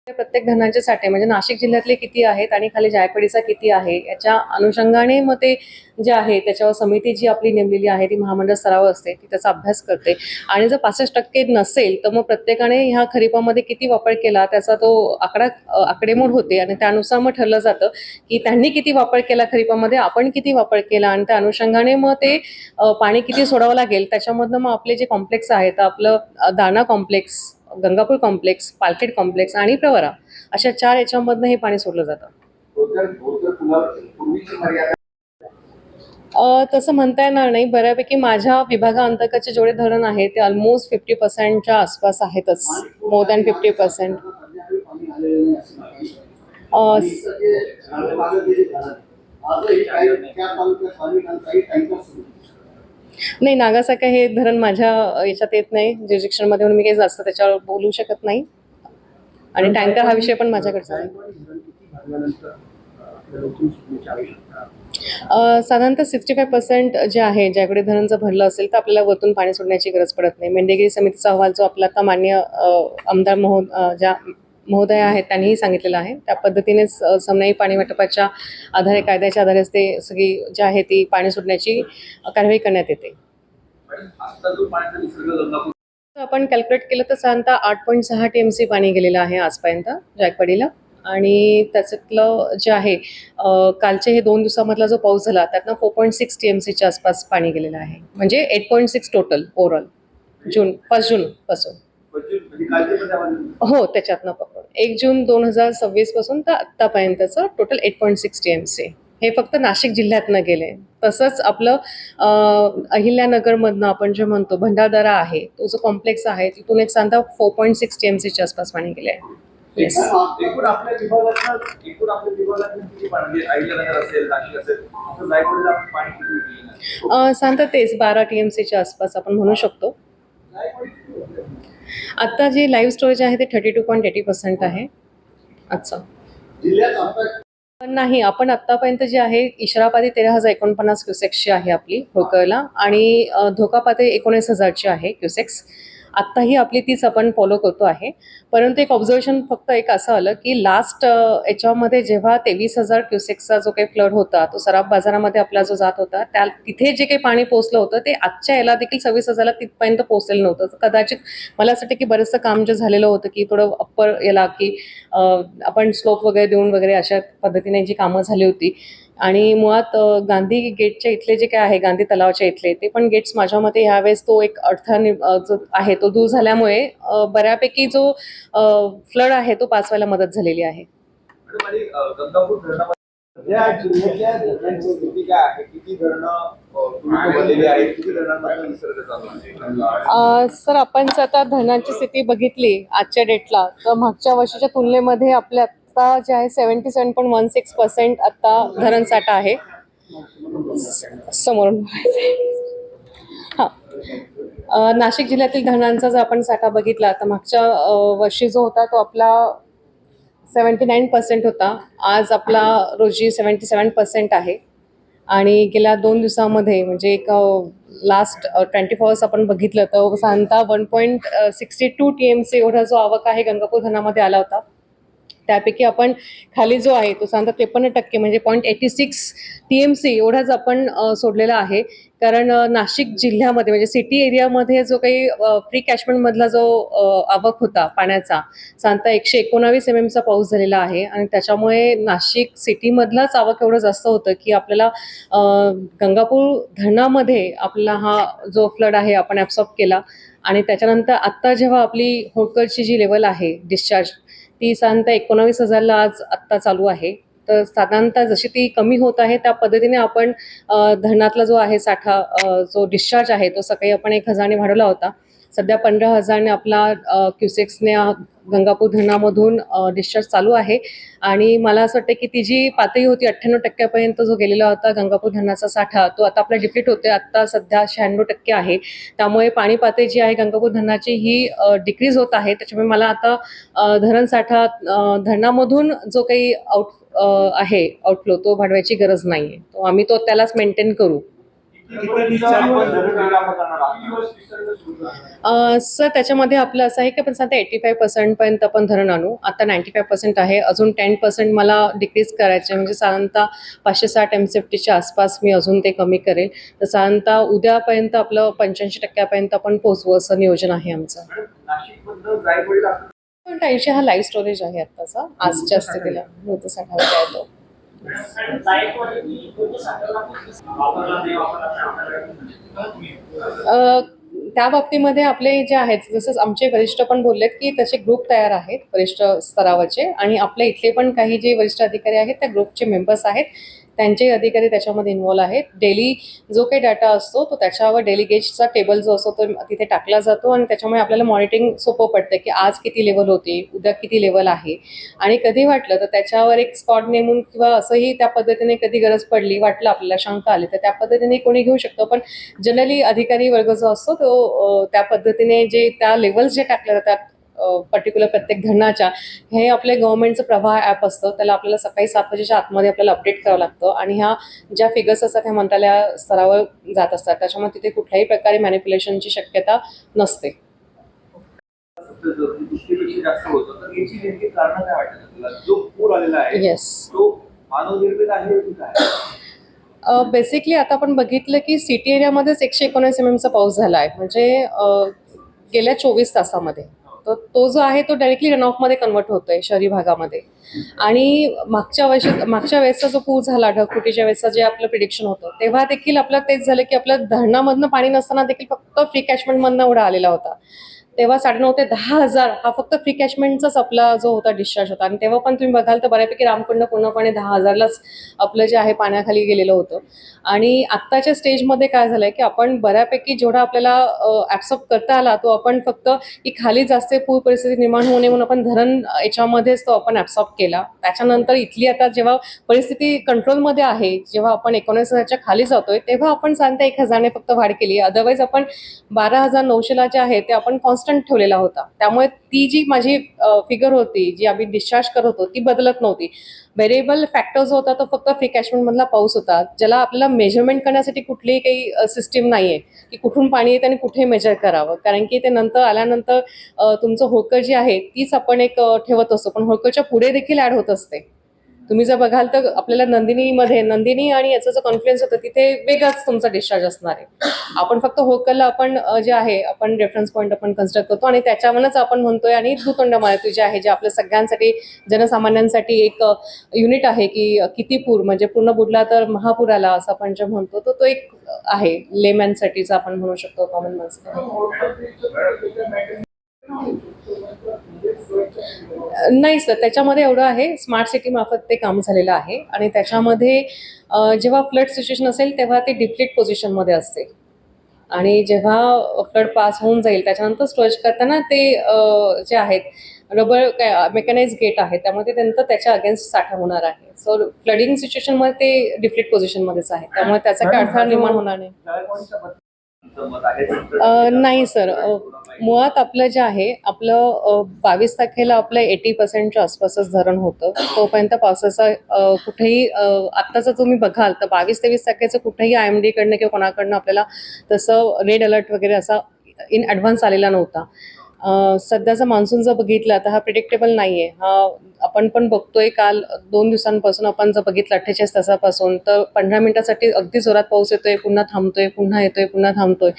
प्रत्येक धरणांचे साठे म्हणजे नाशिक जिल्ह्यातले किती आहेत आणि खाली जायकवाडीचा किती आहे याच्या अनुषंगाने मग ते जे आहे त्याच्यावर समिती जी आपली नेमलेली आहे ती महामंडळ स्तरावर असते, ती त्याचा अभ्यास करते आणि जर 65% नसेल तर मग प्रत्येकाने ह्या खरीपामध्ये किती वापर केला त्याचा तो आकडेमोड होते आणि त्यानुसार मग ठरलं जातं की त्यांनी किती वापर केला खरीपामध्ये, आपण किती वापर केला आणि त्या अनुषंगाने मग ते पाणी किती सोडावं लागेल त्याच्यामधनं मग आपले जे कॉम्प्लेक्स आहेत आपलं दाना complex, Gangapur complex, Palkhed complex आणि प्रवरा अशा 4 याच्यामधनं हे पाणी सोडलं जातं. तसं म्हणता येणार नाही. बऱ्यापैकी माझ्या विभागाअंतर्गतचे जेवढे धरण आहेत ते ऑलमोस्ट 50%च्या आसपास आहेतच. More than 50%. अ, नाही, नागासाकी हे धरण माझ्या याच्यात येत नाही ज्युरिडिक्शनमध्ये, म्हणून मी काही जास्त त्याच्यावर बोलू शकत नाही. आणि टँकर हा विषय पण माझ्याकडचा आहे. साधारणतः 65% जे आहे ज्याकडे धरण जर भरलं असेल तर आपल्याला वरतून पाणी सोडण्याची गरज पडत नाही. मेंढेगिरी समितीचा अहवाल जो आपला आता मान्य आमदार ज्या महोदया आहेत त्यांनीही सांगितलेलं आहे त्या पद्धतीनेच समन्वयी पाणी वाटपाच्या आधारे, कायद्याच्या आधारेच ते सगळी जी आहे ती पाणी सोडण्याची कारवाई करण्यात येते. आपण कॅल्क्युलेट केलं तर साधारणतः 8.6 TMC पाणी गेलेलं आहे आजपर्यंत जायकवाडीला. आणि त्याच्यातलं जे आहे कालचे हे 2 दिवसामधला जो पाऊस झाला त्यातनं 4.6 TMCच्या आसपास पाणी गेलेलं आहे, म्हणजे 8.6 टोटल ओव्हरऑल जून 1 जून पासून. हो, त्याच्यातनं पकडून 1 जून 2026 पासून तर आत्तापर्यंतचं टोटल 8.6 TMC हे फक्त नाशिक जिल्ह्यातनं गेले. तसंच आपलं अहिल्यानगरमधनं आपण जे म्हणतो भंडारदरा आहे, तो जो कॉम्प्लेक्स आहे तिथून एक साधारण 4.6 TMCच्या आसपास पाणी गेले आहे. येस. साधारणतः तेच 12 TMCच्या आसपास आपण म्हणू शकतो. आता जे लाईव्ह स्टोरेज आहे ते 32.80% आहे आजचं. नाही, आपण आतापर्यंत जे आहे इशारापाती 13,049 क्युसेक्सची आहे आपली होळकरला आणि धोका पातळी 19,000ची आहे क्युसेक्स. आत्ताही आपली तीच आपण फॉलो करतो आहे. परंतु एक ऑब्झर्वेशन फक्त एक असं आलं की लास्ट याच्यामध्ये जेव्हा 23,000 क्युसेक्सचा जो काही फ्लड होता तो सराफ बाजारामध्ये आपला जो जात होता त्या तिथे जे काही पाणी पोहोचलं होतं ते आजच्या याला देखील 26,000ला तिथपर्यंत पोहोचलेलं नव्हतं. कदाचित मला असं वाटतं की बरंचसं काम जे झालेलं होतं की थोडं अप्पर याला की आपण स्लोप वगैरे देऊन वगैरे अशा पद्धतीने जी कामं झाली होती. आणि मुळात गांधी गेटच्या इथले जे काय आहे गांधी तलावाच्या इथले ते पण गेट्स माझ्या मते ह्यावेळेस तो एक अडथळा जो आहे तो दूर झाल्यामुळे बऱ्यापैकी जो फ्लड आहे तो पास व्हायला मदत झालेली आहे. सर, आपण जर आता धरणांची स्थिती बघितली आजच्या डेटला तर मागच्या वर्षीच्या तुलनेमध्ये आपल्या आता जे आहे 77.16% आता धरण साठा आहे समोरून. हां, नाशिक जिल्ह्यातील धरणांचा जर आपण साठा बघितला तर मागच्या वर्षी जो होता तो आपला 79% होता. आज आपला रोजी 77% आहे. आणि गेल्या 2 दिवसामध्ये म्हणजे एक लास्ट 24 अवर्स आपण बघितलं तर साधारणतः 1.62 TMC एवढा जो आवक आहे गंगापूर धरणामध्ये आला होता. त्यापैकी आपण खाली जो आहे तो साधारणतः 53% म्हणजे 0.86 TMC एवढाच आपण सोडलेला आहे. कारण नाशिक जिल्ह्यामध्ये म्हणजे सिटी एरियामध्ये जो काही फ्री कॅचमेंटमधला जो आवक होता पाण्याचा साधारणतः 119 MMचा पाऊस झालेला आहे आणि त्याच्यामुळे नाशिक सिटीमधलाच आवक एवढं जास्त होतं की आपल्याला गंगापूर धरणामध्ये आपला हा जो फ्लड आहे आपण ॲब्सॉर्ब केला. आणि त्याच्यानंतर आत्ता जेव्हा आपली होळकरची जी लेवल आहे डिस्चार्ज ती साधारणतः 19,000ला आज आत्ता चालू आहे. तर साधारणतः जशी ती कमी होत आहे त्या पद्धतीने आपण धरणातला जो आहे साठा जो डिस्चार्ज आहे तो सकाळी आपण 1,000ने वाढवला होता. सध्या 15,000ने आपला क्युसेक्सने गंगापूर धरणामधून डिस्चार्ज चालू आहे. आणि मला असं वाटतं की ती जी पातळी होती 98% जो गेलेला होता गंगापूर धरणाचा साठा तो आता आपला डिप्लीट होतोय. आत्ता सध्या 96% आहे. त्यामुळे पाणी पातळी जी आहे गंगापूर धरणाची ही डिक्रीज होत आहे. त्याच्यामुळे मला आता धरण साठा धरणामधून जो काही आहे आउटफ्लो तो वाढवायची गरज नाही आहे. तो आम्ही त्यालाच मेंटेन करू. सर त्याच्यामध्ये आपलं असं आहे की आपण सध्या 85% पर्यंत आपण धरण आणू. आता 95% आहे. अजून 10% मला डिक्रीज करायचे म्हणजे साधारणतः 560 एमसीएफटीच्या आसपास मी अजून ते कमी करेल. तर साधारणतः उद्यापर्यंत आपलं 85% आपण पोहोचवू असं नियोजन आहे आमचं. 80 हा लाईव्ह स्टोरेज आहे आत्ताचा आजच्या स्थितीला मृत साठा आहे तो. अ, त्या बाबतीमध्ये आपले जे आहेत जसं आमचे वरिष्ठ पण बोललेत की तसे ग्रुप तयार आहेत वरिष्ठ स्तरावरचे आणि आपल्या इथले पण काही जे वरिष्ठ अधिकारी आहेत त्या ग्रुपचे मेंबर्स आहेत. त्यांचे अधिकारी त्याच्यामध्ये इन्व्हॉल्व आहेत. डेली जो काही डाटा असतो तो त्याच्यावर डेली गेजचा टेबल जो असतो तो तिथे टाकला जातो आणि त्याच्यामुळे आपल्याला मॉनिटरिंग सोपं पडतं की आज किती लेवल होती, उद्या किती लेवल आहे आणि कधी वाटलं तर त्याच्यावर एक स्पॉट नेमून किंवा असंही त्या पद्धतीने कधी गरज पडली, वाटलं आपल्याला शंका आली तर त्या पद्धतीने कोणी घेऊ शकतो. पण जनरली अधिकारी वर्ग जो असतो तो त्या पद्धतीने जे त्या लेवल्स जे टाकल्या जातात पर्टिक्युलर प्रत्येक धरणाच्या हे आपले गव्हर्नमेंटचं प्रवाह ॲप असतं. त्याला आपल्याला सकाळी 7 वाजेच्या आतमध्ये आपल्याला अपडेट करावं लागतं आणि ह्या ज्या फिगर्स असतात ह्या मंत्रालया स्तरावर जात असतात. त्याच्यामुळे तिथे कुठल्याही प्रकारे मॅनिप्युलेशनची शक्यता नसते. येस. बेसिकली आता आपण बघितलं की सिटी एरियामध्येच 119 mm चा पाऊस झाला आहे म्हणजे गेल्या 24 तासामध्ये. तर तो जो आहे तो डायरेक्टली रनऑफमध्ये कन्वर्ट होतोय शहरी भागामध्ये. आणि मागच्या वेळेसचा जो पूर झाला ढगफुटीच्या वेळेसचं जे आपलं प्रिडिक्शन होतं तेव्हा देखील आपलं तेच झालं की आपल्या धरणामधनं पाणी नसताना देखील फक्त फ्री कॅचमेंटमधनं एवढा आलेला होता. तेव्हा 9,500 ते 10,000 हा फक्त फ्री कॅचमेंटचाच आपला जो होता डिस्चार्ज होता आणि तेव्हा पण तुम्ही बघाल तर बऱ्यापैकी रामकुंड पूर्णपणे 10,000लाच आपलं जे आहे पाण्याखाली गेलेलं होतं. आणि आत्ताच्या स्टेजमध्ये काय झालंय की आपण बऱ्यापैकी जेवढा आपल्याला ॲब्सॉर्ब करता आला तो आपण फक्त की खाली जास्त पूर परिस्थिती निर्माण होऊ नये म्हणून आपण धरण याच्यामध्येच तो आपण ॲब्सॉर्ब केला. त्याच्यानंतर इथली आता जेव्हा परिस्थिती कंट्रोलमध्ये आहे, जेव्हा आपण 19,000च्या खाली जातोय तेव्हा आपण साधारणतः 1,000ने फक्त वाढ केली. अदरवाईज आपण 12,900ला जे आहे ते आपण कॉन्स्टंट ठेवलेला होता. त्यामुळे ती जी माझी फिगर होती जी आम्ही डिस्चार्ज करत होतो ती बदलत नव्हती. व्हेरिएबल फॅक्टर जो होता तो फक्त फ्री कॅचमेंटमधला पाऊस होता, ज्याला आपल्याला मेजरमेंट करण्यासाठी कुठलीही काही सिस्टीम नाही आहे की कुठून पाणी येतं आणि कुठे मेजर करावं. कारण की ते नंतर आल्यानंतर तुमचं होळकर जी आहे तीच आपण एक ठेवत असतो, पण होळकरच्या पुढे देखील ॲड होत असते. तुम्ही जर बघाल तर आपल्याला नंदिनी आणि याचा जो कॉन्फिडन्स होतं तिथे वेगळाच तुमचा डिस्चार्ज असणार आहे. आपण फक्त होळकरला आपण जे आहे आपण रेफरन्स पॉईंट आपण कन्सिडर करतो आणि त्याच्यावरच आपण म्हणतोय आणि दुतोंड मारुती जे आहे जे आपल्या सगळ्यांसाठी जनसामान्यांसाठी एक युनिट आहे की किती पूर म्हणजे पूर्ण बुडला तर महापूर आला असं आपण जे म्हणतो तो एक आहे लेमॅनसाठीचा आपण म्हणू शकतो कॉमन माणसं. नाही सर त्याच्यामध्ये एवढं आहे स्मार्ट सिटी मार्फत ते काम झालेलं आहे आणि त्याच्यामध्ये जेव्हा फ्लड सिच्युएशन असेल तेव्हा ते डिप्लीट पोझिशनमध्ये असते आणि जेव्हा फ्लड पास होऊन जाईल त्याच्यानंतर स्टोरेज करताना ते जे आहेत रबर मेकॅनाइज गेट आहे त्यामध्ये नंतर त्याच्या अगेन्स्ट साठा होणार आहे. सो फ्लडिंग सिच्युएशनमध्ये ते डिप्लीट पोझिशनमध्येच आहे त्यामुळे त्याचा काही अडथळा निर्माण होणार नाही. नाही सर मुळात आपलं जे आहे आपलं 22 तारखेला आपलं 80%च्या आसपासच धरण होतं. तोपर्यंत पावसाचा कुठेही आत्ताचं तुम्ही बघाल तर 22-23 तारखेचं कुठेही IMD कडनं किंवा कोणाकडनं आपल्याला तसं रेड अलर्ट वगैरे असा इन ॲडव्हान्स आलेला नव्हता. सध्याचा मान्सून जर बघितला तर हा प्रिडिक्टेबल नाही आहे. हा आपण पण बघतोय काल 2 दिवसांपासून आपण जर बघितलं 48 तासापासून तर 15 मिनिटासाठी अगदी जोरात पाऊस येतोय, पुन्हा थांबतोय, पुन्हा येतोय, पुन्हा थांबतोय.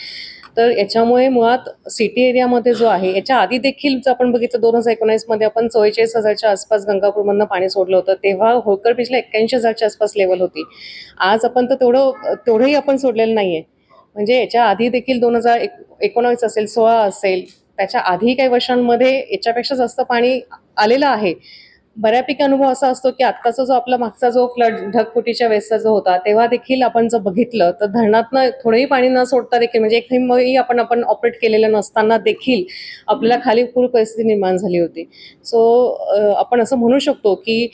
तर याच्यामुळे मुळात सिटी एरियामध्ये जो आहे याच्या आधी देखील जर आपण बघितलं 2019मध्ये आपण 44,000च्या आसपास गंगापूरमधनं पाणी सोडलं होतं तेव्हा होळकर ब्रिजला 81,000च्या आसपास लेवल होती. आज आपण तर तेवढंही आपण सोडलेलं नाही आहे. म्हणजे याच्या आधी देखील 2019 असेल 16 असेल त्याच्या आधी काही वर्षांमध्ये याच्यापेक्षा जास्त पाणी आलेलं आहे. बऱ्यापैकी अनुभव असा असतो की आत्ताचा जो आपला मागचा जो फ्लड ढगफुटीच्या वेळेसचा जो होता तेव्हा देखील आपण जर बघितलं तर धरणातनं थोडंही पाणी न सोडता देखील म्हणजे एक थेंबही आपण ऑपरेट केलेलं नसताना देखील आपल्याला खाली पूर परिस्थिती निर्माण झाली होती. सो आपण असं म्हणू शकतो की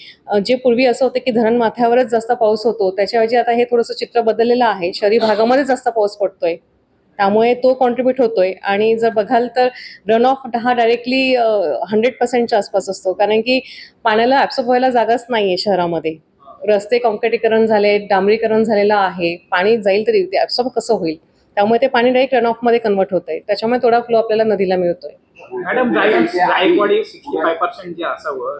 जे पूर्वी असं होतं की धरण माथ्यावरच जास्त पाऊस होतो त्याच्याऐवजी आता हे थोडंसं चित्र बदललेलं आहे. शहरी भागामध्ये जास्त पाऊस पडतोय त्यामुळे तो कॉन्ट्रीब्यूट होतोय आणि जर बघाल तर रन ऑफ हा डायरेक्टली 100%च्या आसपास असतो कारण की पाण्याला ॲब्सॉर्ब व्हायला जागाच नाही आहे शहरामध्ये. रस्ते काँक्रिटीकरण झाले, डांबरीकरण झालेलं आहे, पाणी जाईल तरी ते ॲब्सॉर्ब कसं होईल? त्यामुळे ते पाणी डायरेक्ट रन ऑफमध्ये कन्व्हर्ट होतंय. त्याच्यामुळे थोडा फ्लो आपल्याला नदीला मिळतोय. मॅडम जायकवाडी 65% जे असावं